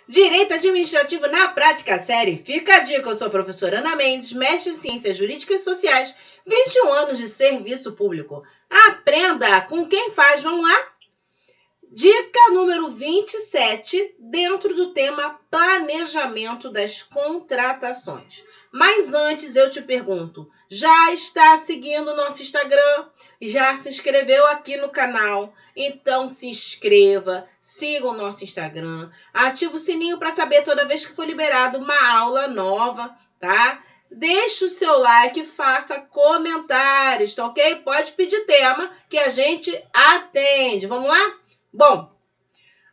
Direito Administrativo na Prática Série. Fica a dica, eu sou a professora Ana Mendes, mestre em Ciências Jurídicas e Sociais, 21 anos de serviço público. Aprenda com quem faz, vamos lá? Dica número 27, dentro do tema planejamento das contratações. Mas antes eu te pergunto, já está seguindo o nosso Instagram? Já se inscreveu aqui no canal? Então se inscreva, siga o nosso Instagram, ativa o sininho para saber toda vez que for liberado uma aula nova, tá? Deixe o seu like, faça comentários, tá ok? Pode pedir tema que a gente atende. Vamos lá? Bom,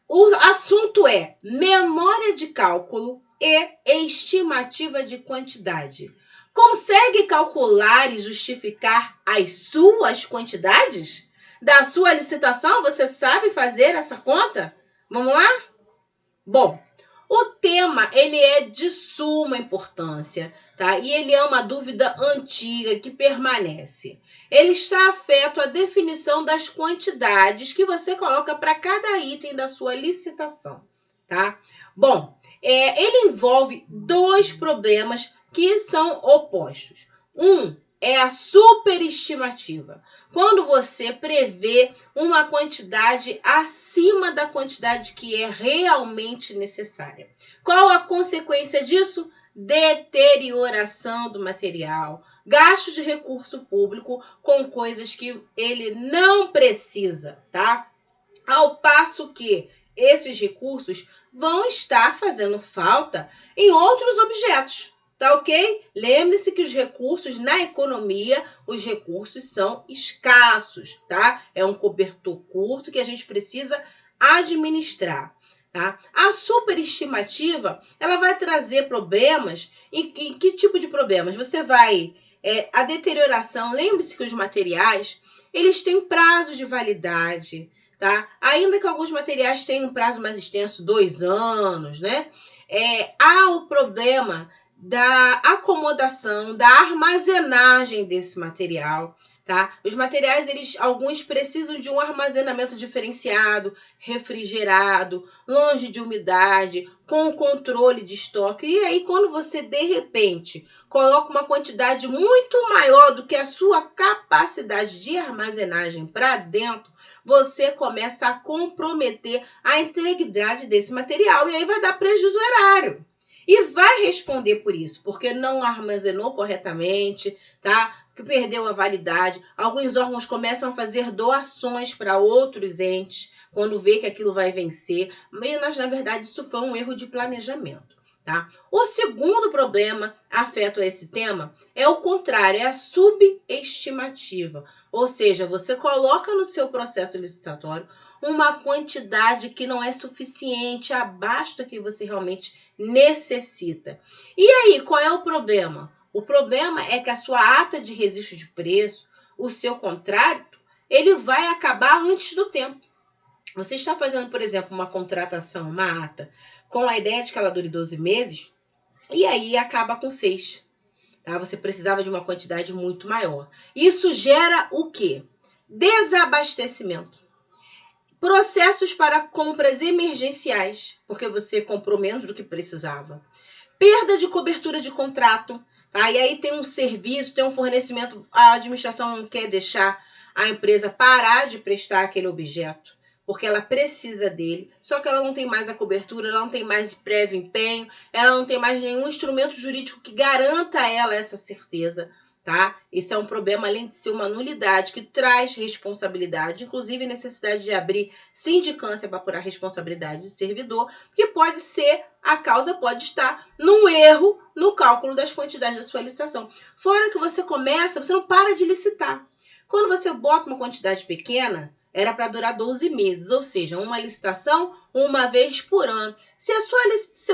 o assunto é memória de cálculo e estimativa de quantidade. Consegue calcular e justificar as suas quantidades? Da sua licitação, você sabe fazer essa conta? Vamos lá? Bom, o tema, ele é de suma importância, tá? E ele é uma dúvida antiga que permanece. Ele está afeto à definição das quantidades que você coloca para cada item da sua licitação, tá? Bom, ele envolve dois problemas que são opostos. Um é a superestimativa, quando você prevê uma quantidade acima da quantidade que é realmente necessária. Qual a consequência disso? Deterioração do material, gasto de recurso público com coisas que ele não precisa, tá? Ao passo que esses recursos vão estar fazendo falta em outros objetos. Tá ok? Lembre-se que os recursos na economia, os recursos são escassos, tá? É um cobertor curto que a gente precisa administrar, tá? A superestimativa, ela vai trazer problemas. Em que tipo de problemas? Você vai... a deterioração, lembre-se que os materiais, eles têm prazo de validade, tá? Ainda que alguns materiais tenham um prazo mais extenso, 2 anos, né? Há o problema da acomodação, da armazenagem desse material, tá? Os materiais, alguns precisam de um armazenamento diferenciado, refrigerado, longe de umidade, com controle de estoque. E aí, quando você, de repente, coloca uma quantidade muito maior do que a sua capacidade de armazenagem para dentro, você começa a comprometer a integridade desse material e aí vai dar prejuízo erário. E vai responder por isso, porque não armazenou corretamente, tá? Que perdeu a validade. Alguns órgãos começam a fazer doações para outros entes, quando vê que aquilo vai vencer. Mas, na verdade, isso foi um erro de planejamento, tá? O segundo problema afeto a esse tema é o contrário, é a subestimativa. Ou seja, você coloca no seu processo licitatório uma quantidade que não é suficiente, abaixo do que você realmente necessita. E aí, qual é o problema? O problema é que a sua ata de registro de preço, o seu contrato, ele vai acabar antes do tempo. Você está fazendo, por exemplo, uma contratação, uma ata, com a ideia de que ela dure 12 meses, e aí acaba com 6. Tá? Você precisava de uma quantidade muito maior. Isso gera o quê? Desabastecimento. Processos para compras emergenciais, porque você comprou menos do que precisava. Perda de cobertura de contrato, tá? E aí tem um serviço, tem um fornecimento, a administração não quer deixar a empresa parar de prestar aquele objeto, porque ela precisa dele, só que ela não tem mais a cobertura, ela não tem mais prévio empenho, ela não tem mais nenhum instrumento jurídico que garanta a ela essa certeza, tá? Isso é um problema, além de ser uma nulidade que traz responsabilidade, inclusive necessidade de abrir sindicância para apurar a responsabilidade de servidor, que pode ser, a causa pode estar num erro no cálculo das quantidades da sua licitação. Fora que você começa, você não para de licitar. Quando você bota uma quantidade pequena, era para durar 12 meses, ou seja, uma licitação uma vez por ano. Se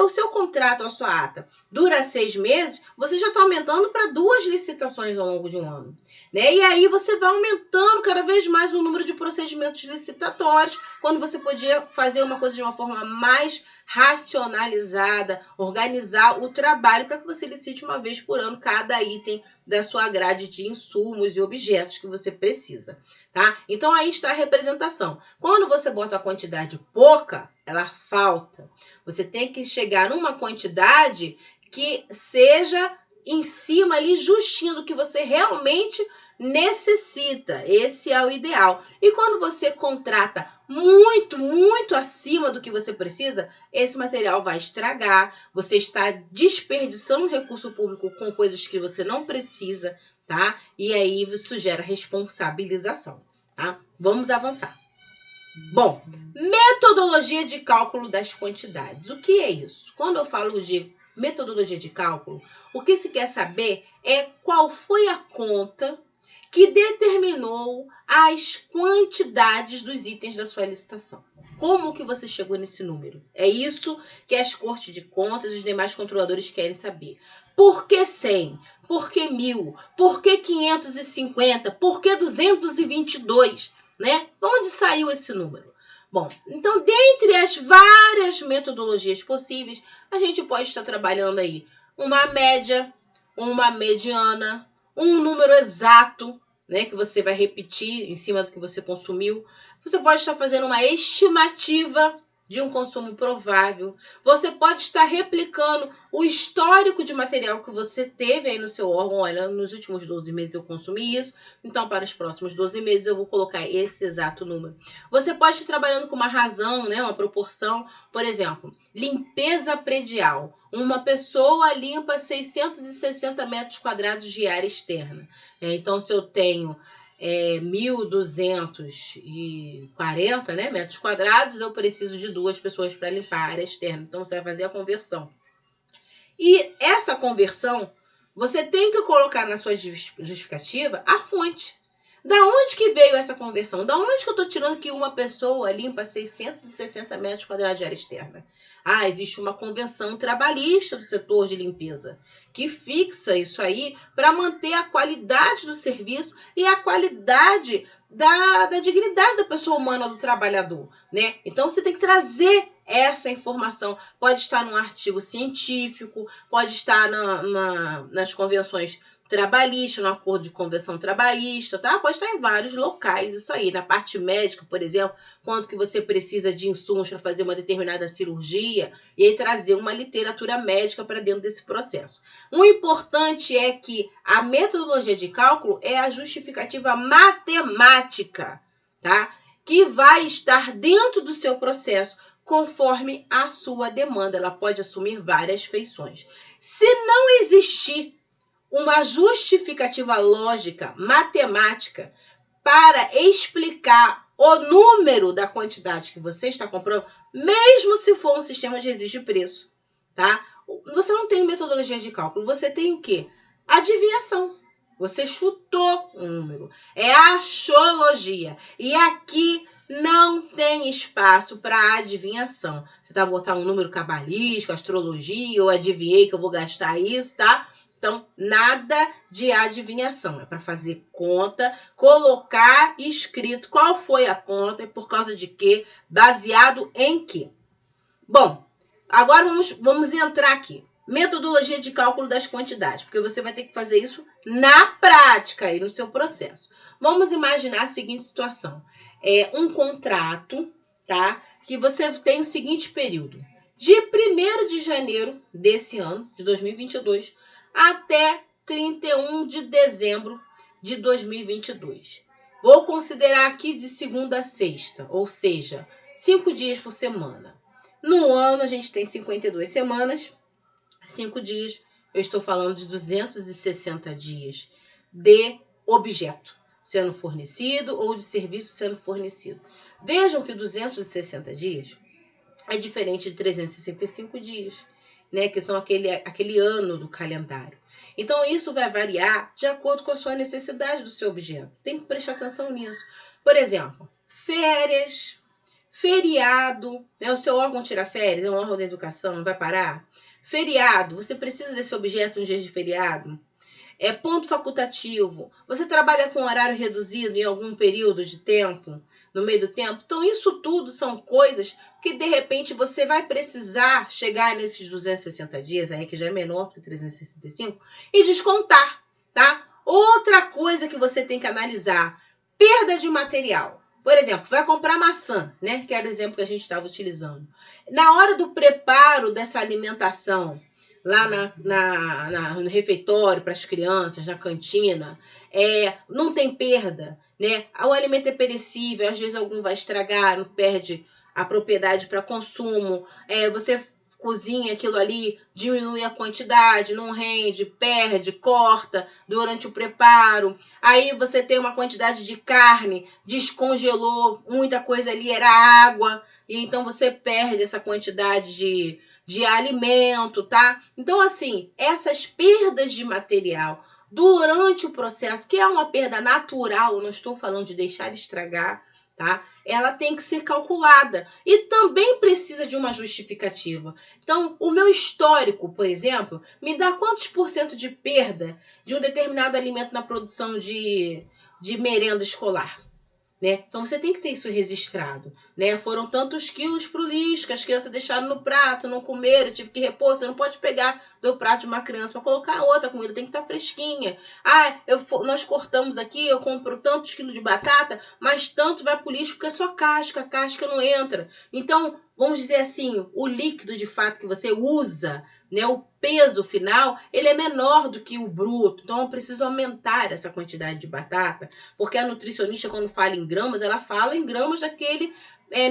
o seu contrato, a sua ata, dura 6 meses, você já está aumentando para 2 licitações ao longo de um ano, né? E aí você vai aumentando cada vez mais o número de procedimentos licitatórios, quando você podia fazer uma coisa de uma forma mais racionalizada, organizar o trabalho para que você licite uma vez por ano cada item da sua grade de insumos e objetos que você precisa, tá? Então aí está a representação. Quando você bota a quantidade pouca, ela falta. Você tem que chegar numa quantidade que seja em cima ali justinho do que você realmente necessita. Esse é o ideal. E quando você contrata muito acima do que você precisa, esse material vai estragar, você está desperdiçando recurso público com coisas que você não precisa, tá? E aí isso gera responsabilização, tá? Vamos avançar. Bom, metodologia de cálculo das quantidades. O que é isso? Quando eu falo de metodologia de cálculo, o que se quer saber é qual foi a conta que determinou as quantidades dos itens da sua licitação. Como que você chegou nesse número? É isso que as cortes de contas e os demais controladores querem saber. Por que 100? Por que 1.000? Por que 550? Por que 222? Né? Onde saiu esse número? Bom, então, dentre as várias metodologias possíveis, a gente pode estar trabalhando aí uma média, uma mediana, um número exato, né, que você vai repetir em cima do que você consumiu. Você pode estar fazendo uma estimativa de um consumo provável. Você pode estar replicando o histórico de material que você teve aí no seu órgão. Olha, nos últimos 12 meses eu consumi isso, então para os próximos 12 meses eu vou colocar esse exato número. Você pode estar trabalhando com uma razão, né, uma proporção. Por exemplo, limpeza predial. Uma pessoa limpa 660 metros quadrados de área externa. Então, se eu tenho 1.240, né, metros quadrados, eu preciso de 2 pessoas para limpar a área externa. Então, você vai fazer a conversão. E essa conversão, você tem que colocar na sua justificativa a fonte. Da onde que veio essa conversão? Da onde que eu estou tirando que uma pessoa limpa 660 metros quadrados de área externa? Ah, existe uma convenção trabalhista do setor de limpeza que fixa isso aí para manter a qualidade do serviço e a qualidade da dignidade da pessoa humana, do trabalhador, né? Então, você tem que trazer essa informação. Pode estar num artigo científico, pode estar nas convenções trabalhista, no acordo de convenção trabalhista, tá? Pode estar em vários locais isso aí. Na parte médica, por exemplo, quanto que você precisa de insumos para fazer uma determinada cirurgia, e aí trazer uma literatura médica para dentro desse processo. O importante é que a metodologia de cálculo é a justificativa matemática, tá? Que vai estar dentro do seu processo conforme a sua demanda. Ela pode assumir várias feições. Se não existir uma justificativa lógica, matemática, para explicar o número da quantidade que você está comprando, mesmo se for um sistema de registro de preço, tá? Você não tem metodologia de cálculo, você tem o quê? Adivinhação. Você chutou um número. É axiologia. E aqui não tem espaço para adivinhação. Você tá botando um número cabalístico, astrologia, eu adivinhei que eu vou gastar isso, tá? Então, nada de adivinhação. É para fazer conta, colocar escrito qual foi a conta e por causa de quê, baseado em quê. Bom, agora vamos entrar aqui. Metodologia de cálculo das quantidades, porque você vai ter que fazer isso na prática aí no seu processo. Vamos imaginar a seguinte situação. É um contrato, tá? Que você tem o seguinte período. De 1º de janeiro desse ano, de 2022, até 31 de dezembro de 2022. Vou considerar aqui de segunda a sexta, ou seja, 5 dias por semana. No ano, a gente tem 52 semanas, 5 dias. Eu estou falando de 260 dias de objeto sendo fornecido ou de serviço sendo fornecido. Vejam que 260 dias é diferente de 365 dias, né, que são aquele ano do calendário. Então, isso vai variar de acordo com a sua necessidade do seu objeto. Tem que prestar atenção nisso. Por exemplo, férias, feriado, né? O seu órgão tira férias, é um órgão da educação, não vai parar? Feriado, você precisa desse objeto nos dias de feriado? É ponto facultativo. Você trabalha com horário reduzido em algum período de tempo, no meio do tempo? Então, isso tudo são coisas que, de repente, você vai precisar chegar nesses 260 dias, aí que já é menor que 365, e descontar, tá? Outra coisa que você tem que analisar, perda de material. Por exemplo, vai comprar maçã, né? Que era o exemplo que a gente estava utilizando. Na hora do preparo dessa alimentação, lá no refeitório para as crianças, na cantina, não tem perda, né? O alimento é perecível, às vezes algum vai estragar, não perde a propriedade para consumo. Você cozinha aquilo ali, diminui a quantidade, não rende, perde, corta durante o preparo. Aí você tem uma quantidade de carne, descongelou, muita coisa ali era água, e então você perde essa quantidade de alimento, tá? Então, assim, essas perdas de material durante o processo, que é uma perda natural, não estou falando de deixar estragar, tá? Ela tem que ser calculada e também precisa de uma justificativa. Então, o meu histórico, por exemplo, me dá quantos por cento de perda de um determinado alimento na produção de merenda escolar? Né? Então você tem que ter isso registrado, né? Foram tantos quilos pro lixo que as crianças deixaram no prato, não comeram, tive que repor. Você não pode pegar do prato de uma criança para colocar outra comida, tem que estar fresquinha. Nós cortamos aqui, eu compro tantos quilos de batata, mas tanto vai pro lixo porque é só casca, a casca não entra. Então, vamos dizer assim, o líquido de fato que você usa, né, o peso final, ele é menor do que o bruto. Então eu preciso aumentar essa quantidade de batata, porque a nutricionista, quando fala em gramas, ela fala em gramas daquele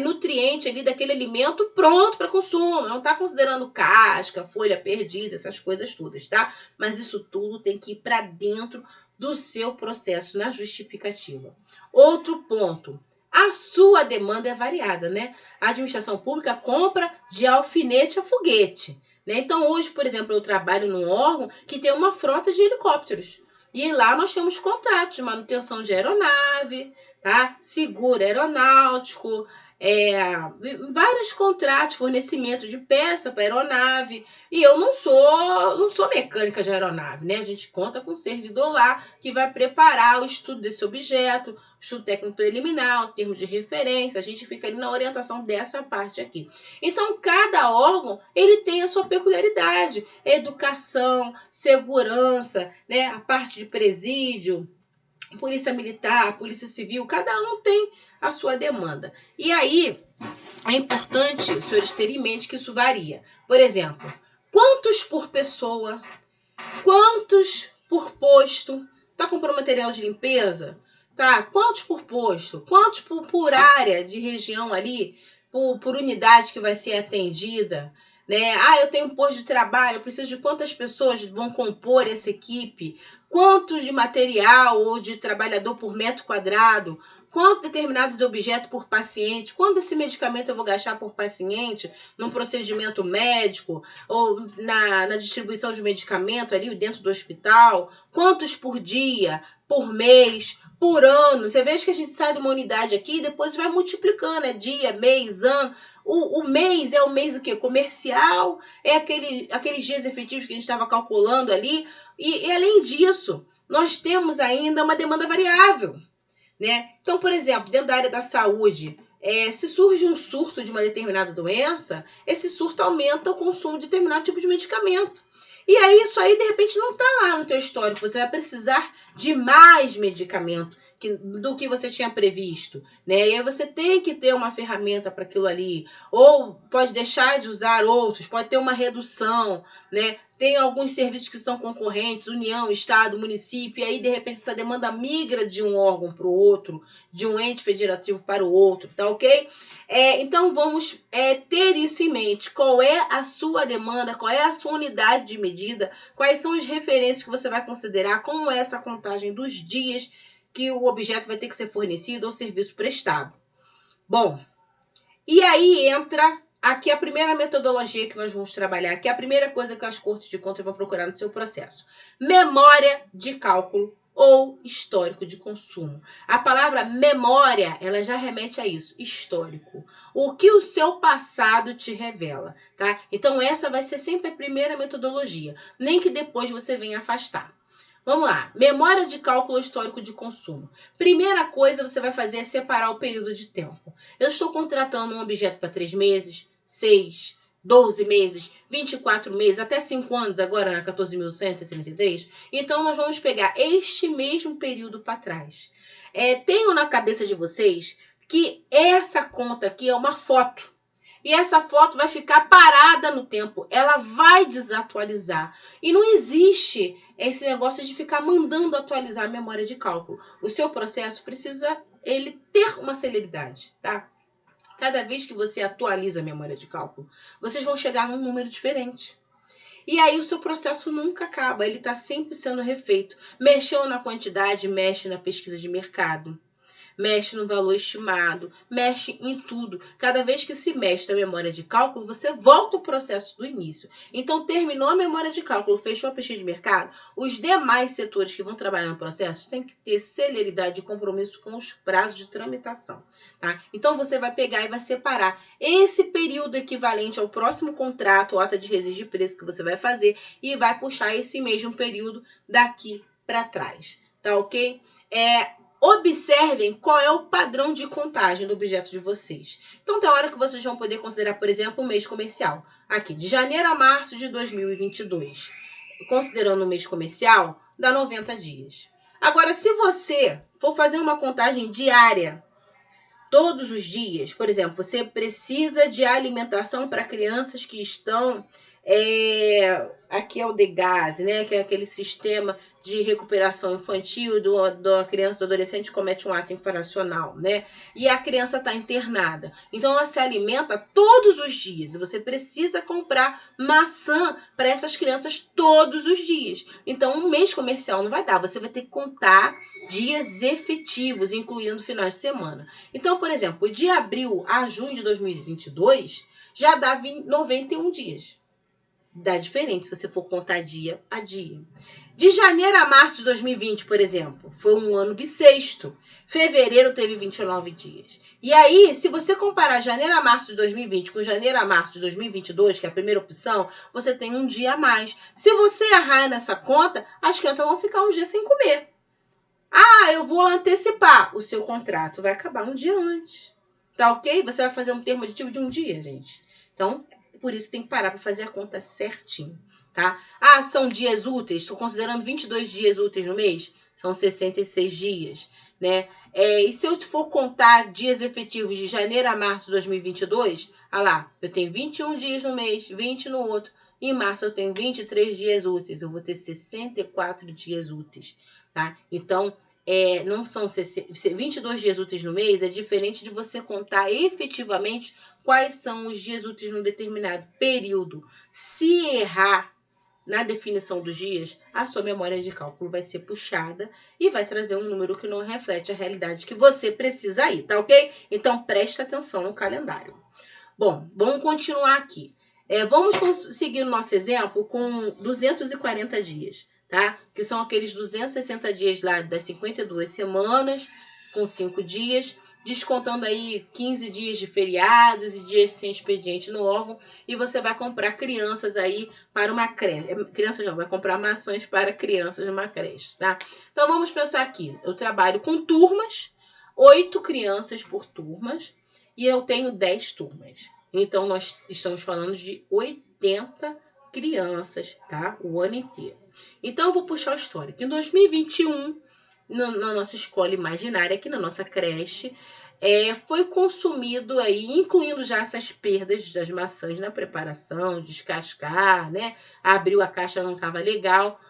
nutriente ali, daquele alimento pronto para consumo. Não está considerando casca, folha perdida, essas coisas todas, tá? Mas isso tudo tem que ir para dentro do seu processo na justificativa. Outro ponto. A sua demanda é variada, né? A administração pública compra de alfinete a foguete. Né? Então, hoje, por exemplo, eu trabalho num órgão que tem uma frota de helicópteros. E lá nós temos contratos de manutenção de aeronave, tá? Seguro aeronáutico, vários contratos, fornecimento de peça para aeronave. E eu não sou mecânica de aeronave, né? A gente conta com um servidor lá que vai preparar o estudo desse objeto, estudo técnico preliminar, termo de referência. A gente fica ali na orientação dessa parte aqui. Então, cada órgão, ele tem a sua peculiaridade. Educação, segurança, né? A parte de presídio, polícia militar, polícia civil, cada um tem a sua demanda. E aí, é importante os senhores terem em mente que isso varia. Por exemplo, quantos por pessoa, quantos por posto, tá comprando material de limpeza? Tá? Quantos por posto? Quantos por área de região ali? Por unidade que vai ser atendida? Né? Eu tenho um posto de trabalho, eu preciso de quantas pessoas vão compor essa equipe? Quantos de material ou de trabalhador por metro quadrado? Quanto determinado de objeto por paciente? Quanto esse medicamento eu vou gastar por paciente num procedimento médico ou na distribuição de medicamento ali dentro do hospital? Quantos por dia, por mês, por ano? Você vê que a gente sai de uma unidade aqui e depois vai multiplicando, dia, mês, ano. O mês é o mês o quê? Comercial, é aqueles dias efetivos que a gente estava calculando ali. E além disso, nós temos ainda uma demanda variável. Né? Então, por exemplo, dentro da área da saúde, se surge um surto de uma determinada doença, esse surto aumenta o consumo de determinado tipo de medicamento. E aí, isso aí, de repente, não está lá no teu histórico. Você vai precisar de mais medicamento do que você tinha previsto, né? E aí você tem que ter uma ferramenta para aquilo ali. Ou pode deixar de usar outros, pode ter uma redução, né? Tem alguns serviços que são concorrentes, União, Estado, município, e aí, de repente, essa demanda migra de um órgão para o outro, de um ente federativo para o outro, tá ok? Então, vamos ter isso em mente. Qual é a sua demanda, qual é a sua unidade de medida, quais são as referências que você vai considerar, como é essa contagem dos dias que o objeto vai ter que ser fornecido ou serviço prestado. Bom, e aí entra aqui a primeira metodologia que nós vamos trabalhar, que é a primeira coisa que as cortes de contas vão procurar no seu processo. Memória de cálculo ou histórico de consumo. A palavra memória, ela já remete a isso, histórico. O que o seu passado te revela, tá? Então essa vai ser sempre a primeira metodologia, nem que depois você venha afastar. Vamos lá, memória de cálculo histórico de consumo. Primeira coisa que você vai fazer é separar o período de tempo. Eu estou contratando um objeto para 3 meses, 6, 12 meses, 24 meses, até 5 anos agora na 14.133. Então, nós vamos pegar este mesmo período para trás. Tenho na cabeça de vocês que essa conta aqui é uma foto. E essa foto vai ficar parada no tempo. Ela vai desatualizar. E não existe esse negócio de ficar mandando atualizar a memória de cálculo. O seu processo precisa ele ter uma celeridade, tá? Cada vez que você atualiza a memória de cálculo, vocês vão chegar num número diferente. E aí o seu processo nunca acaba, ele está sempre sendo refeito. Mexeu na quantidade, mexe na pesquisa de mercado. Mexe no valor estimado, mexe em tudo. Cada vez que se mexe na memória de cálculo, você volta o processo do início. Então, terminou a memória de cálculo, fechou a pesquisa de mercado, os demais setores que vão trabalhar no processo têm que ter celeridade e compromisso com os prazos de tramitação. Tá? Então, você vai pegar e vai separar esse período equivalente ao próximo contrato, ou ata de registro de preço que você vai fazer, e vai puxar esse mesmo período daqui para trás. Tá ok? Observem qual é o padrão de contagem do objeto de vocês. Então, tem hora que vocês vão poder considerar, por exemplo, o mês comercial. Aqui, de janeiro a março de 2022. Considerando o mês comercial, dá 90 dias. Agora, se você for fazer uma contagem diária, todos os dias, por exemplo, você precisa de alimentação para crianças que estão... aqui é o DEGASE, né? Que é aquele sistema de recuperação infantil da criança, do adolescente que comete um ato infracional, né? E a criança está internada. Então, ela se alimenta todos os dias. E você precisa comprar maçã para essas crianças todos os dias. Então, um mês comercial não vai dar. Você vai ter que contar dias efetivos, incluindo finais de semana. Então, por exemplo, de abril a junho de 2022, já dá 91 dias. Dá diferente se você for contar dia a dia. De janeiro a março de 2020, por exemplo, foi um ano bissexto. Fevereiro teve 29 dias. E aí, se você comparar janeiro a março de 2020 com janeiro a março de 2022, que é a primeira opção, você tem um dia a mais. Se você errar nessa conta, as crianças vão ficar um dia sem comer. Ah, eu vou antecipar. O seu contrato vai acabar um dia antes. Tá ok? Você vai fazer um termo aditivo de um dia, gente. Então, por isso tem que parar para fazer a conta certinho, tá? Ah, são dias úteis, estou considerando 22 dias úteis no mês, são 66 dias, né? E se eu for contar dias efetivos de janeiro a março de 2022, olha lá, eu tenho 21 dias no mês, 20 no outro, em março eu tenho 23 dias úteis, eu vou ter 64 dias úteis, tá? Então, não são 22 dias úteis no mês, é diferente de você contar efetivamente quais são os dias úteis num determinado período. Se errar na definição dos dias, a sua memória de cálculo vai ser puxada e vai trazer um número que não reflete a realidade que você precisa ir, tá ok? Então, preste atenção no calendário. Bom, vamos continuar aqui. Vamos seguir o nosso exemplo com 240 dias, tá? Que são aqueles 260 dias lá das 52 semanas, com 5 dias, descontando aí 15 dias de feriados e dias sem expediente no órgão, e você vai comprar crianças aí para uma creche. Crianças não, vai comprar maçãs para crianças numa creche, tá? Então, vamos pensar aqui. Eu trabalho com turmas, 8 crianças por turmas, e eu tenho 10 turmas. Então, nós estamos falando de 80 crianças, tá? O ano inteiro. Então, eu vou puxar o histórico. Em 2021, na nossa escola imaginária, aqui na nossa creche, foi consumido aí, incluindo já essas perdas das maçãs na preparação, descascar, né? Abriu a caixa, não estava legal.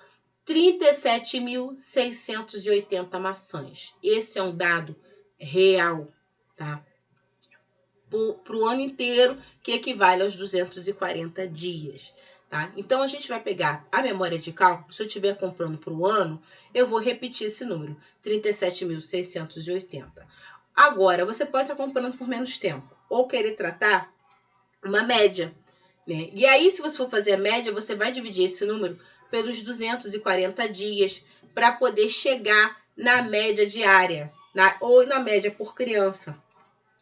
37.680 maçãs. Esse é um dado real, tá? Para o ano inteiro, que equivale aos 240 dias. Tá? Então, a gente vai pegar a memória de cálculo. Se eu estiver comprando para o ano, eu vou repetir esse número, 37.680. Agora, você pode estar comprando por menos tempo, ou querer tratar uma média, né? E aí, se você for fazer a média, você vai dividir esse número pelos 240 dias para poder chegar na média diária, ou na média por criança.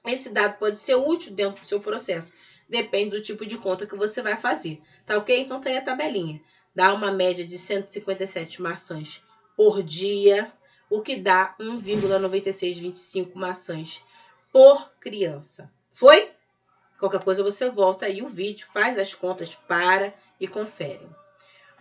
Esse dado pode ser útil dentro do seu processo. Depende do tipo de conta que você vai fazer. Tá ok? Então, tem a tabelinha. Dá uma média de 157 maçãs por dia, o que dá 1,9625 maçãs por criança. Foi? Qualquer coisa você volta aí o vídeo, faz as contas, para e confere.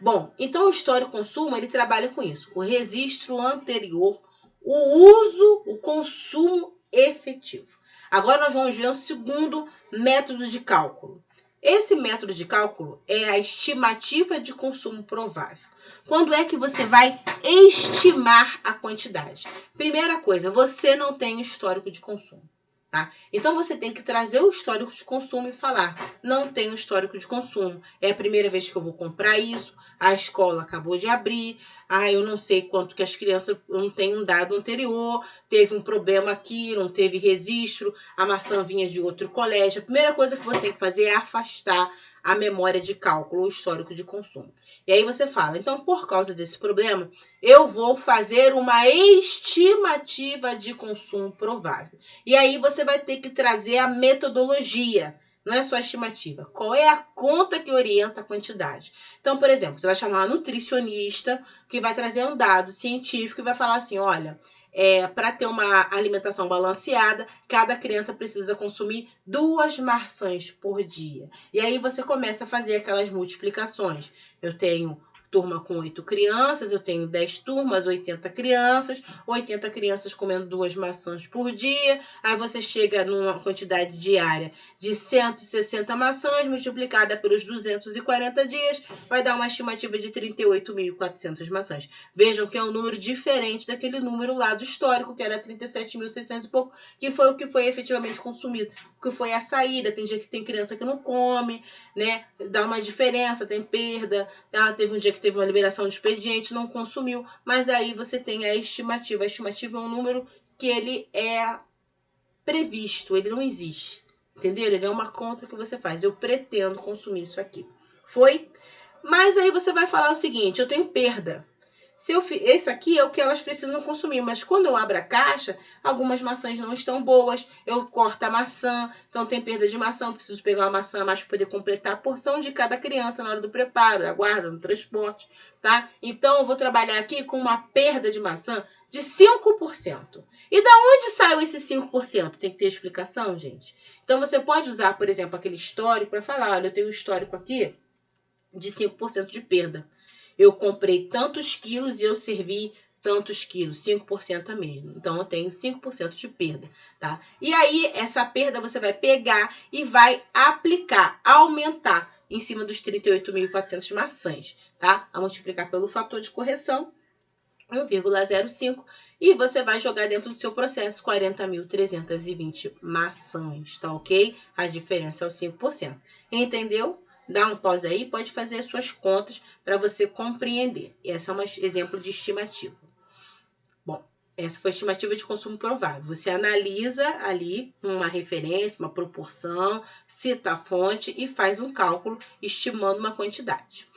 Bom, então o histórico consumo, ele trabalha com isso. O registro anterior, o uso, o consumo efetivo. Agora nós vamos ver um segundo método de cálculo. Esse método de cálculo é a estimativa de consumo provável. Quando é que você vai estimar a quantidade? Primeira coisa, você não tem histórico de consumo. Tá? Então você tem que trazer o histórico de consumo e falar: não tenho histórico de consumo, é a primeira vez que eu vou comprar isso, a escola acabou de abrir, eu não sei quanto que as crianças, eu não tenho um dado anterior, teve um problema aqui, não teve registro, a maçã vinha de outro colégio. A primeira coisa que você tem que fazer é afastar a memória de cálculo, o histórico de consumo. E aí você fala: então, por causa desse problema, eu vou fazer uma estimativa de consumo provável. E aí você vai ter que trazer a metodologia, não é só a estimativa. Qual é a conta que orienta a quantidade? Então, por exemplo, você vai chamar uma nutricionista que vai trazer um dado científico e vai falar assim: olha, para ter uma alimentação balanceada, cada criança precisa consumir 2 maçãs por dia. E aí você começa a fazer aquelas multiplicações. Eu tenho turma com 8 crianças, eu tenho 10 turmas, 80 crianças comendo 2 maçãs por dia, aí você chega numa quantidade diária de 160 maçãs, multiplicada pelos 240 dias, vai dar uma estimativa de 38.400 maçãs. Vejam que é um número diferente daquele número lá do histórico, que era 37.600 e pouco, que foi o que foi efetivamente consumido, que foi a saída. Tem dia que tem criança que não come, né? Dá uma diferença, tem perda. Teve um dia que teve uma liberação de expediente, não consumiu, mas aí você tem a estimativa. A estimativa é um número que ele é previsto, ele não existe, entendeu? Ele é uma conta que você faz. Eu pretendo consumir isso aqui. Foi? Mas aí você vai falar o seguinte: eu tenho perda. Esse aqui é o que elas precisam consumir, mas quando eu abro a caixa, algumas maçãs não estão boas, eu corto a maçã, então tem perda de maçã, preciso pegar uma maçã a mais para poder completar a porção de cada criança na hora do preparo, da guarda, no transporte, tá? Então eu vou trabalhar aqui com uma perda de maçã de 5%. E da onde saiu esse 5%? Tem que ter explicação, gente. Então você pode usar, por exemplo, aquele histórico para falar: olha, eu tenho um histórico aqui de 5% de perda. Eu comprei tantos quilos e eu servi tantos quilos, 5% a mesmo. Então, eu tenho 5% de perda, tá? E aí, essa perda você vai pegar e vai aplicar, aumentar em cima dos 38.400 maçãs, tá? A multiplicar pelo fator de correção, 1,05, e você vai jogar dentro do seu processo 40.320 maçãs, tá ok? A diferença é o 5%. Entendeu? Dá um pause aí, pode fazer as suas contas para você compreender. Esse é um exemplo de estimativa. Bom, essa foi a estimativa de consumo provável. Você analisa ali uma referência, uma proporção, cita a fonte e faz um cálculo estimando uma quantidade.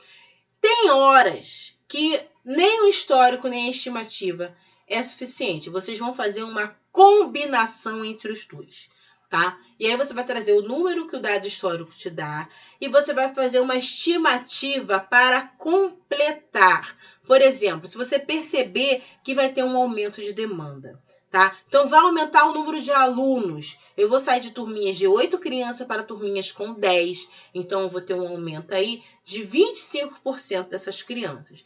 Tem horas que nem o histórico nem a estimativa é suficiente. Vocês vão fazer uma combinação entre os dois, tá? E aí você vai trazer o número que o dado histórico te dá e você vai fazer uma estimativa para completar. Por exemplo, se você perceber que vai ter um aumento de demanda, tá? Então vai aumentar o número de alunos. Eu vou sair de turminhas de 8 crianças para turminhas com 10. Então eu vou ter um aumento aí de 25% dessas crianças.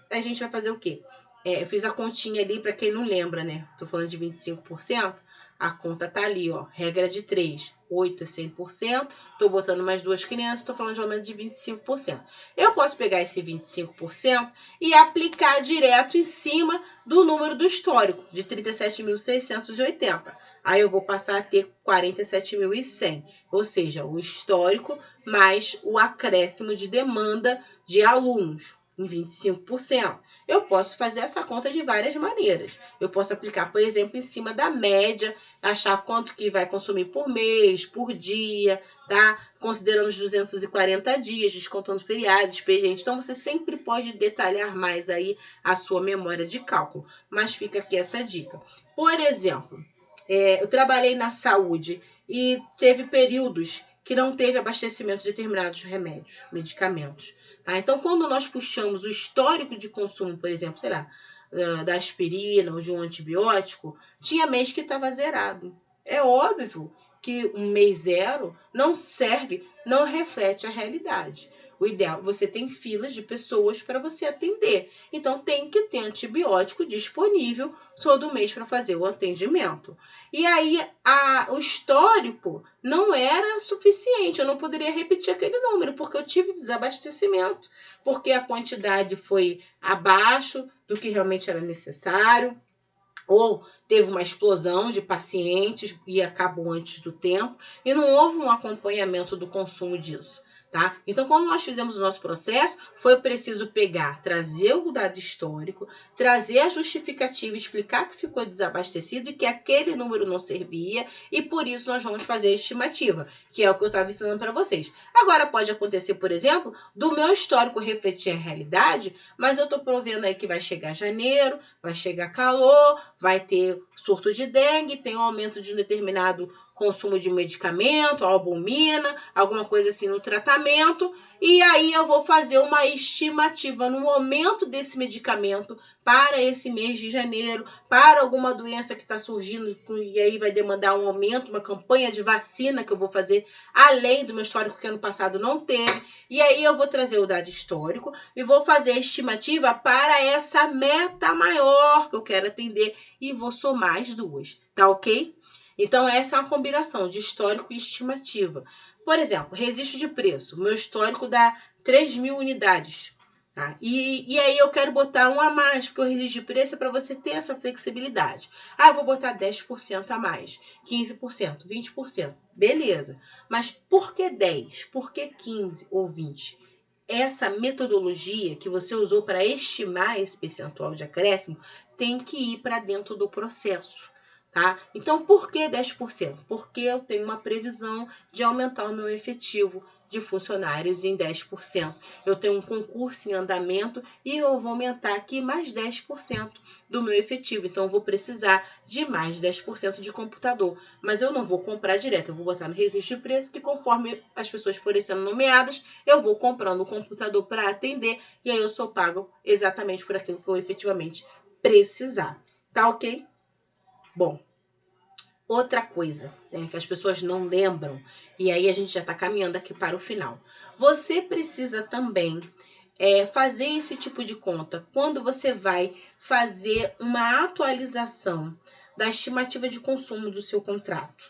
A gente vai fazer o quê? Eu fiz a continha ali, para quem não lembra, né? Tô falando de 25%. A conta tá ali, ó. Regra de 3. 8 é 100%. Tô botando mais 2 crianças, tô falando de aumento de 25%. Eu posso pegar esse 25% e aplicar direto em cima do número do histórico, de 37.680. Aí eu vou passar a ter 47.100. Ou seja, o histórico mais o acréscimo de demanda de alunos, em 25%. Eu posso fazer essa conta de várias maneiras. Eu posso aplicar, por exemplo, em cima da média, achar quanto que vai consumir por mês, por dia, tá? Considerando os 240 dias, descontando feriado, expediente. Então, você sempre pode detalhar mais aí a sua memória de cálculo. Mas fica aqui essa dica. Por exemplo, eu trabalhei na saúde e teve períodos que não teve abastecimento de determinados remédios, medicamentos. Tá? Então, quando nós puxamos o histórico de consumo, por exemplo, sei lá, da aspirina ou de um antibiótico, tinha mês que estava zerado. É óbvio que um mês zero não serve, não reflete a realidade. O ideal, você tem filas de pessoas para você atender. Então, tem que ter antibiótico disponível todo mês para fazer o atendimento. E aí, o histórico não era suficiente. Eu não poderia repetir aquele número, porque eu tive desabastecimento, porque a quantidade foi abaixo do que realmente era necessário, ou teve uma explosão de pacientes e acabou antes do tempo, e não houve um acompanhamento do consumo disso. Tá? Então, quando nós fizemos o nosso processo, foi preciso pegar, trazer o dado histórico, trazer a justificativa, explicar que ficou desabastecido e que aquele número não servia, e por isso nós vamos fazer a estimativa, que é o que eu estava ensinando para vocês. Agora, pode acontecer, por exemplo, do meu histórico refletir a realidade, mas eu estou provendo aí que vai chegar janeiro, vai chegar calor, vai ter surto de dengue, tem um aumento de um determinado consumo de medicamento, albumina, alguma coisa assim no tratamento, e aí eu vou fazer uma estimativa no momento desse medicamento para esse mês de janeiro, para alguma doença que está surgindo, e aí vai demandar um aumento, uma campanha de vacina que eu vou fazer, além do meu histórico que ano passado não teve, e aí eu vou trazer o dado histórico e vou fazer a estimativa para essa meta maior que eu quero atender e vou somar as duas, tá ok? Então, essa é uma combinação de histórico e estimativa. Por exemplo, registro de preço. Meu histórico dá 3.000 unidades. Tá? E aí eu quero botar um a mais, porque o registro de preço é para você ter essa flexibilidade. Ah, eu vou botar 10% a mais, 15%, 20%. Beleza. Mas por que 10? Por que 15 ou 20? Essa metodologia que você usou para estimar esse percentual de acréscimo tem que ir para dentro do processo. Tá? Então, por que 10%? Porque eu tenho uma previsão de aumentar o meu efetivo de funcionários em 10%. Eu tenho um concurso em andamento e eu vou aumentar aqui mais 10% do meu efetivo. Então, eu vou precisar de mais 10% de computador. Mas eu não vou comprar direto, eu vou botar no registro de preço, que conforme as pessoas forem sendo nomeadas, eu vou comprando o computador para atender e aí eu sou pago exatamente por aquilo que eu efetivamente precisar. Tá ok? Bom, outra coisa, né, que as pessoas não lembram, e aí a gente já está caminhando aqui para o final. Você precisa também fazer esse tipo de conta quando você vai fazer uma atualização da estimativa de consumo do seu contrato.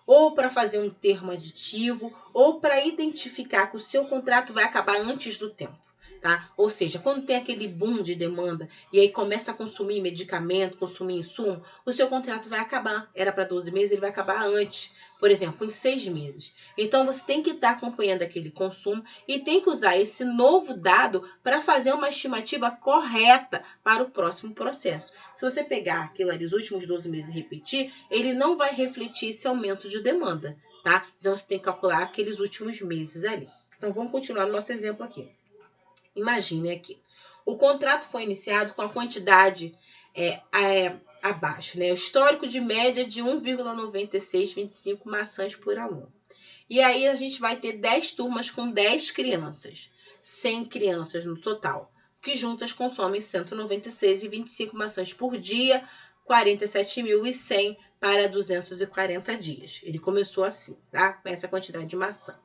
Ou para fazer um termo aditivo, ou para identificar que o seu contrato vai acabar antes do tempo. Tá? Ou seja, quando tem aquele boom de demanda e aí começa a consumir medicamento, consumir insumo, o seu contrato vai acabar. Era para 12 meses, ele vai acabar antes. Por exemplo, em 6 meses. Então, você tem que estar acompanhando aquele consumo e tem que usar esse novo dado para fazer uma estimativa correta para o próximo processo. Se você pegar aquilo ali, os últimos 12 meses e repetir, ele não vai refletir esse aumento de demanda, tá? Então, você tem que calcular aqueles últimos meses ali. Então, vamos continuar no nosso exemplo aqui. Imagine aqui, o contrato foi iniciado com a quantidade abaixo, né? O histórico de média de 1,9625 maçãs por aluno. E aí a gente vai ter 10 turmas com 10 crianças, 100 crianças no total, que juntas consomem 196,25 maçãs por dia, 47.100 para 240 dias. Ele começou assim, tá? Com essa quantidade de maçã.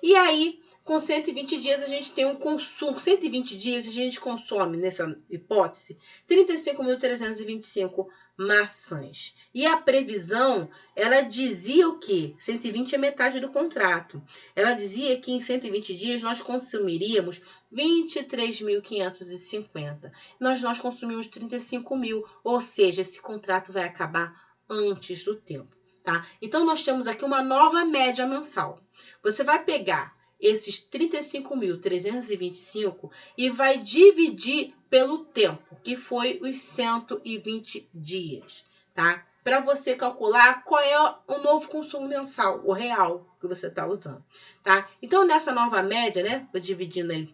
E aí, com 120 dias, a gente tem um consumo. 120 dias, a gente consome, nessa hipótese, 35.325 maçãs. E a previsão, ela dizia o quê? 120 é metade do contrato. Ela dizia que em 120 dias nós consumiríamos 23.550. Nós consumimos 35.000, ou seja, esse contrato vai acabar antes do tempo, tá? Então, nós temos aqui uma nova média mensal. Você vai pegar esses 35.325 e vai dividir pelo tempo, que foi os 120 dias, tá? Para você calcular qual é o novo consumo mensal, o real que você está usando, tá? Então, nessa nova média, né? Vou dividindo aí,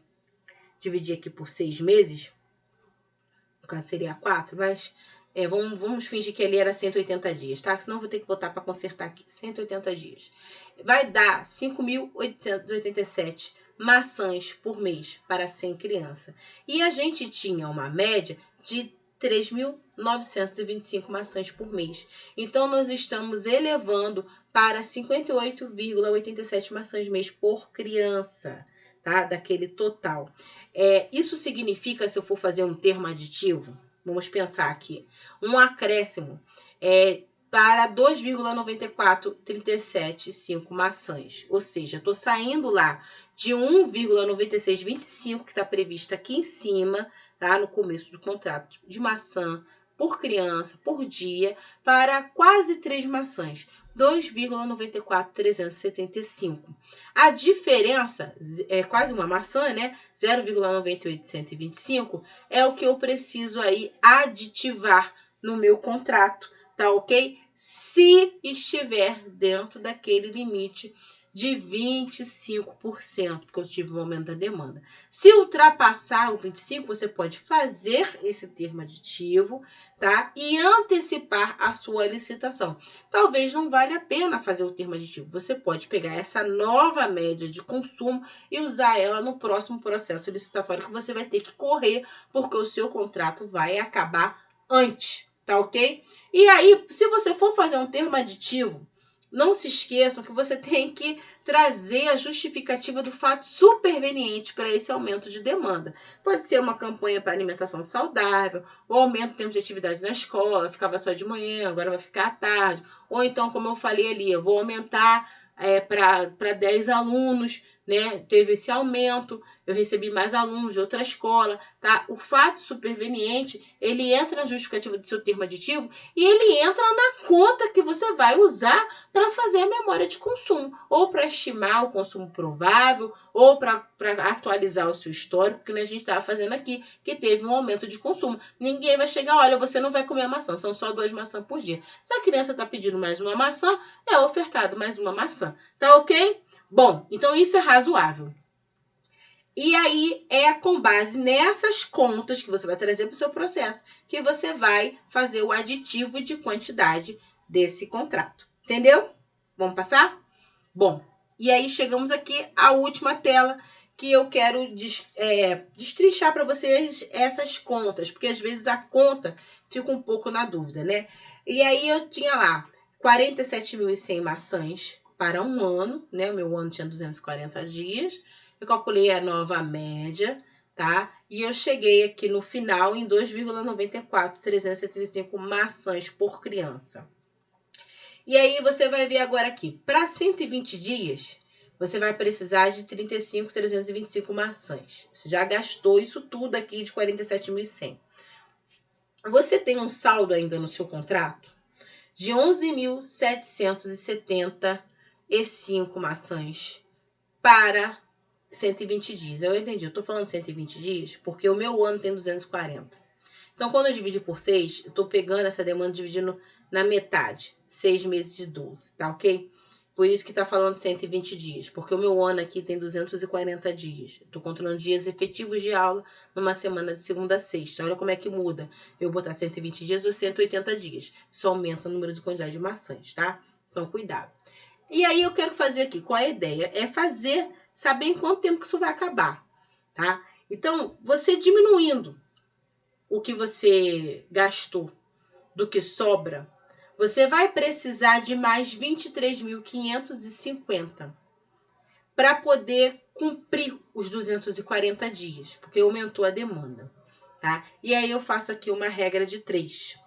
dividir aqui por 6 meses, no caso seria 4, mas vamos fingir que ali era 180 dias, tá? Senão eu vou ter que voltar para consertar aqui. 180 dias. Vai dar 5.887 maçãs por mês para 100 crianças. E a gente tinha uma média de 3.925 maçãs por mês. Então, nós estamos elevando para 58,87 maçãs mês por criança, tá? Daquele total. Isso significa, se eu for fazer um termo aditivo, vamos pensar aqui, um acréscimo para 2,94375 maçãs. Ou seja, estou saindo lá de 1,9625 que está prevista aqui em cima, tá? No começo do contrato de maçã por criança, por dia, para quase 3 maçãs. 2,94375. A diferença é quase uma maçã, né? 0,98125 é o que eu preciso aí aditivar no meu contrato, tá ok? Se estiver dentro daquele limite de 25%, porque eu tive um aumento da demanda. Se ultrapassar o 25%, você pode fazer esse termo aditivo, tá? E antecipar a sua licitação. Talvez não valha a pena fazer o termo aditivo. Você pode pegar essa nova média de consumo e usar ela no próximo processo licitatório que você vai ter que correr, porque o seu contrato vai acabar antes, tá ok? E aí, se você for fazer um termo aditivo, não se esqueçam que você tem que trazer a justificativa do fato superveniente para esse aumento de demanda. Pode ser uma campanha para alimentação saudável, ou aumento do tempo de atividade na escola, ficava só de manhã, agora vai ficar à tarde. Ou então, como eu falei ali, eu vou aumentar para 10 alunos, né? Teve esse aumento, eu recebi mais alunos de outra escola, tá? O fato superveniente, ele entra na justificativa do seu termo aditivo e ele entra na conta que você vai usar para fazer a memória de consumo, ou para estimar o consumo provável, ou para atualizar o seu histórico, que a gente estava fazendo aqui, que teve um aumento de consumo. Ninguém vai chegar, olha, você não vai comer maçã, são só 2 maçãs por dia. Se a criança está pedindo mais uma maçã, é ofertado mais uma maçã. Tá ok? Bom, então isso é razoável. E aí é com base nessas contas que você vai trazer para o seu processo que você vai fazer o aditivo de quantidade desse contrato. Entendeu? Vamos passar? Bom, e aí chegamos aqui à última tela que eu quero destrinchar para vocês essas contas, porque às vezes a conta fica um pouco na dúvida, né? E aí eu tinha lá 47.100 maçãs para um ano, né? O meu ano tinha 240 dias. Eu calculei a nova média, tá? E eu cheguei aqui no final em 2,94375 maçãs por criança. E aí você vai ver agora aqui, para 120 dias, você vai precisar de 35.325 maçãs. Você já gastou isso tudo aqui de 47.100. Você tem um saldo ainda no seu contrato de 11.775 maçãs para 120 dias. Eu entendi, eu tô falando 120 dias porque o meu ano tem 240. Então, quando eu dividir por 6, eu tô pegando essa demanda e dividindo na metade. 6 meses de 12, tá ok? Por isso que tá falando 120 dias, porque o meu ano aqui tem 240 dias. Eu tô contando dias efetivos de aula numa semana de segunda a sexta. Olha como é que muda. Eu botar 120 dias ou 180 dias. Isso aumenta o número de quantidade de maçãs, tá? Então, cuidado. E aí, eu quero fazer aqui, qual é a ideia? É saber em quanto tempo que isso vai acabar, tá? Então, você diminuindo o que você gastou do que sobra, você vai precisar de mais 23.550 para poder cumprir os 240 dias, porque aumentou a demanda, tá? E aí eu faço aqui uma regra de 3.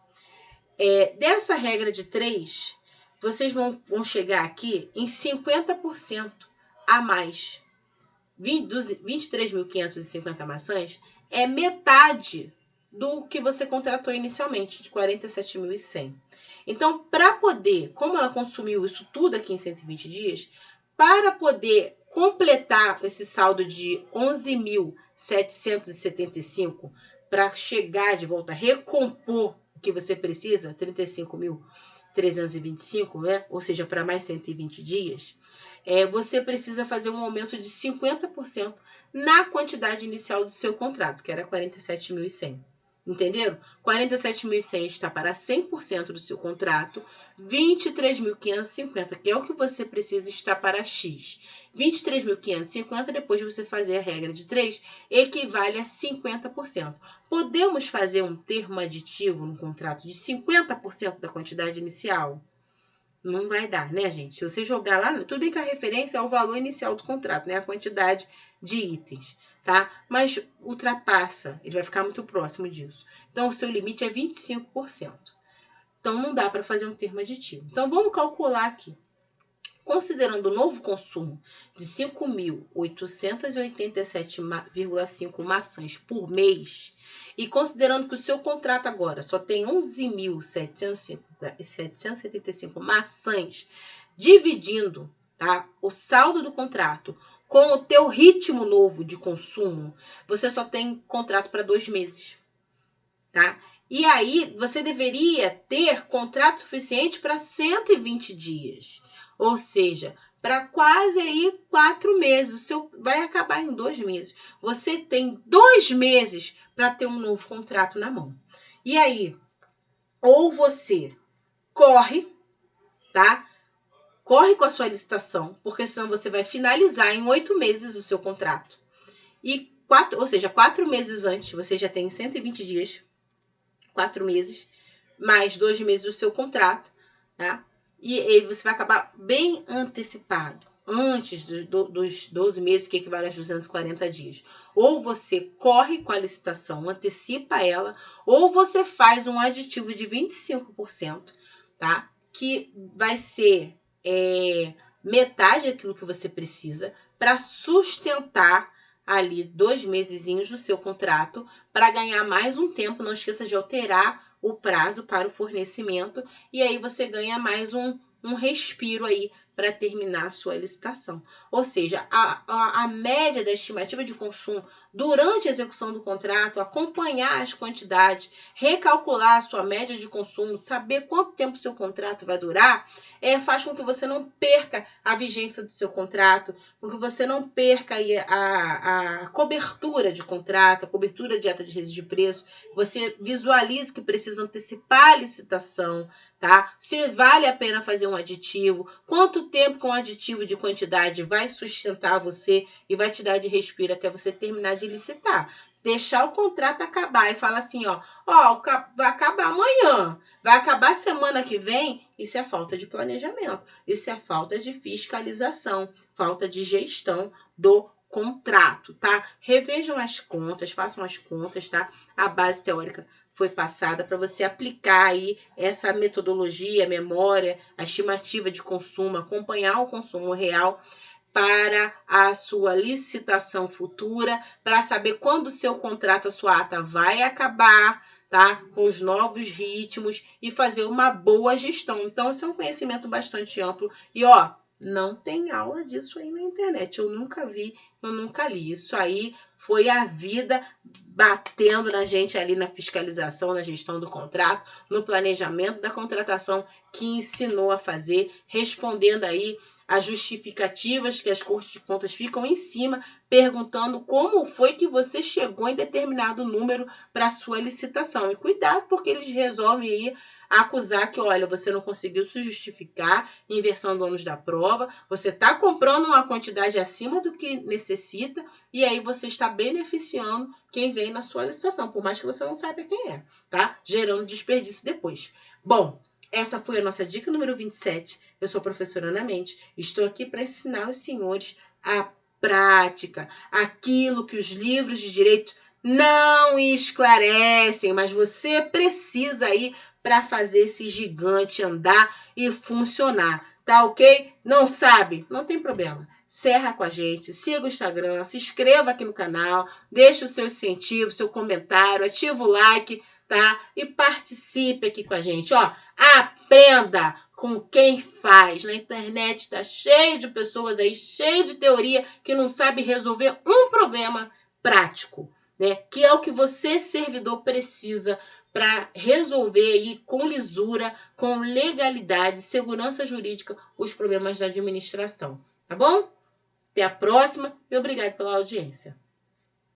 Dessa regra de 3, vocês vão chegar aqui em 50% a mais. 23.550 maçãs é metade do que você contratou inicialmente, de 47.100. Então, para poder, como ela consumiu isso tudo aqui em 120 dias, para poder completar esse saldo de 11.775, para chegar de volta, recompor o que você precisa, 35.325, né? Ou seja, para mais 120 dias, você precisa fazer um aumento de 50% na quantidade inicial do seu contrato, que era 47.100. Entenderam? 47.100 está para 100% do seu contrato, 23.550, que é o que você precisa, está para X. 23.550, depois de você fazer a regra de 3, equivale a 50%. Podemos fazer um termo aditivo no contrato de 50% da quantidade inicial? Não vai dar, né, gente? Se você jogar lá, tudo bem que a referência é o valor inicial do contrato, né? A quantidade de itens, tá? Mas ultrapassa, ele vai ficar muito próximo disso. Então, o seu limite é 25%. Então, não dá para fazer um termo aditivo. Então, vamos calcular aqui. Considerando o novo consumo de 5.887,5 maçãs por mês, e considerando que o seu contrato agora só tem 11.775 maçãs, dividindo, tá, o saldo do contrato com o teu ritmo novo de consumo, você só tem contrato para 2 meses, tá? E aí, você deveria ter contrato suficiente para 120 dias. Ou seja, para quase aí 4 meses. O seu vai acabar em 2 meses. Você tem 2 meses para ter um novo contrato na mão. E aí, ou você corre, tá? Corre com a sua licitação, porque senão você vai finalizar em 8 meses o seu contrato. E 4 meses antes, você já tem 120 dias. 4 meses, mais 2 meses do seu contrato, tá? E aí você vai acabar bem antecipado, antes dos 12 meses, que equivale aos 240 dias. Ou você corre com a licitação, antecipa ela, ou você faz um aditivo de 25%, tá? Que vai ser metade daquilo que você precisa para sustentar ali 2 mesezinhos do seu contrato para ganhar mais um tempo. Não esqueça de alterar o prazo para o fornecimento e aí você ganha mais um respiro aí para terminar a sua licitação. Ou seja, a média da estimativa de consumo durante a execução do contrato, acompanhar as quantidades, recalcular a sua média de consumo, saber quanto tempo o seu contrato vai durar, faz com que você não perca a vigência do seu contrato, com que você não perca aí a cobertura de contrato, a cobertura de ata de registro de preço, você visualize que precisa antecipar a licitação, tá? Se vale a pena fazer um aditivo, quanto tempo com um aditivo de quantidade vai sustentar você e vai te dar de respiro até você terminar de licitar. Deixar o contrato acabar e falar assim, ó, vai acabar amanhã, vai acabar semana que vem, isso é falta de planejamento, isso é falta de fiscalização, falta de gestão do contrato, tá? Revejam as contas, façam as contas, tá? A base teórica foi passada para você aplicar aí essa metodologia, a memória, a estimativa de consumo, acompanhar o consumo real para a sua licitação futura, para saber quando o seu contrato, a sua ata vai acabar, tá? Com os novos ritmos e fazer uma boa gestão. Então, esse é um conhecimento bastante amplo. E, não tem aula disso aí na internet. Eu nunca vi, eu nunca li. Isso aí foi a vida batendo na gente ali na fiscalização, na gestão do contrato, no planejamento da contratação, que ensinou a fazer, respondendo aí as justificativas que as cortes de contas ficam em cima, perguntando como foi que você chegou em determinado número para sua licitação. E cuidado, porque eles resolvem aí acusar que, olha, você não conseguiu se justificar, inversão do ônus da prova, você está comprando uma quantidade acima do que necessita e aí você está beneficiando quem vem na sua licitação, por mais que você não saiba quem é, tá? Gerando desperdício depois. Bom, essa foi a nossa dica número 27. Eu sou a professora Ana Mendes. Estou aqui para ensinar os senhores a prática, aquilo que os livros de direito não esclarecem, mas você precisa ir para fazer esse gigante andar e funcionar, tá ok? Não sabe? Não tem problema. Serra com a gente, siga o Instagram, se inscreva aqui no canal, deixe o seu incentivo, seu comentário, ativa o like, tá? E participe aqui com a gente, aprenda com quem faz. Na internet tá cheio de pessoas aí, cheio de teoria, que não sabe resolver um problema prático, né? Que é o que você, servidor, precisa para resolver aí com lisura, com legalidade, segurança jurídica, os problemas da administração, tá bom? Até a próxima e obrigado pela audiência.